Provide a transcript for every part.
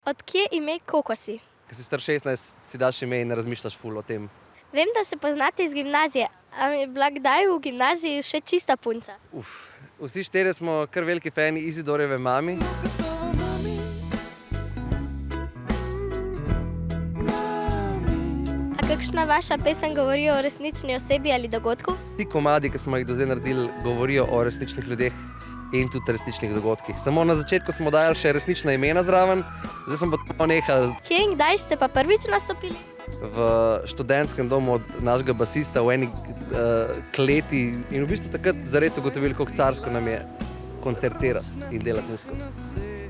Od kje ime Kokosi? Ko si star 16, si daš ime in ne razmišljaš ful o tem. Vem, da se poznate iz gimnazije. A mi je bila kdaj v gimnaziji še čista punca? Vsi štirje smo kar veliki fani Izidorjeve mami. A kakšna vaša pesem govori o resnični osebi ali dogodku? Ti komadi, ki smo jih do zdaj naredili, govorijo o resničnih ljudeh in tudi resničnih dogodkih. Samo na začetku smo dajali še resnična imena zraven, zdaj smo pa to nehali. Kje in kdaj ste pa prvič nastopili? V študentskem domu od našega basista v eni kleti in v bistvu takrat zares ugotovili, kako carsko nam je koncertirati in delati muziko.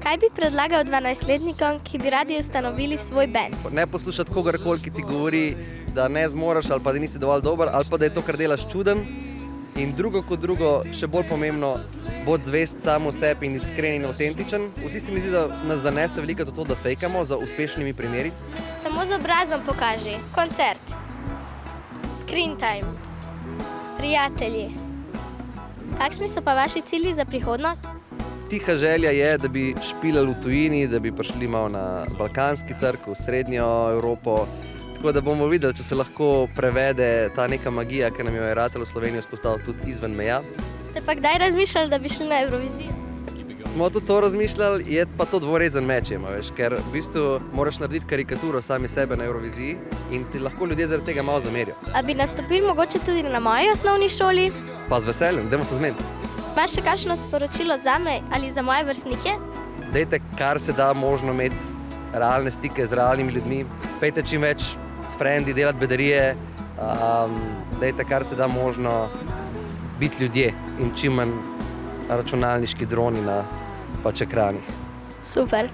Kaj bi predlagal 12-letnikom, ki bi radi ustanovili svoj bend? Ne poslušati kogarkoli, ki ti govori, da ne zmoreš ali pa da nisi dovolj dober ali pa da je to, kar delaš, čuden. In drugo kot drugo, še bolj pomembno, bod zvest samo sebi in iskren in avtentičen. Vsi se mi zdi, da nas zanese veliko to, da fejkamo za uspešnimi primeri. Samo z obrazom pokaži. Koncert. Screen time. Prijatelji. Kakšni so pa vaši cilji za prihodnost? Tiha želja je, da bi špilali v tujini, da bi prišli malo na balkanski trg, v srednjo Evropo. Tako da bomo videli, če se lahko prevede ta neka magija, ki nam jo je Ratel v Sloveniji vzpostavil tudi izven meja. Ste pa kdaj razmišljali, da bi šli na Eurovizijo? Smo tudi to razmišljali, je pa to dvorezen meč, ker v bistvu moraš narediti karikaturo sami sebe na Euroviziji in ti lahko ljudje zaradi tega malo zamerijo. A bi nastopili mogoče tudi na moji osnovni šoli? Pa z veseljem, dajmo se zmeniti. Imaš še kakšno sporočilo zame ali za moje vrstnike? Dajte, kar se da možno imeti realne stike z realnimi ljudmi. Pejte čim več s frendi, delati bedarije. Dajte, kar se da možno biti ljudje in čim manj računalniški droni na ekranih. Super.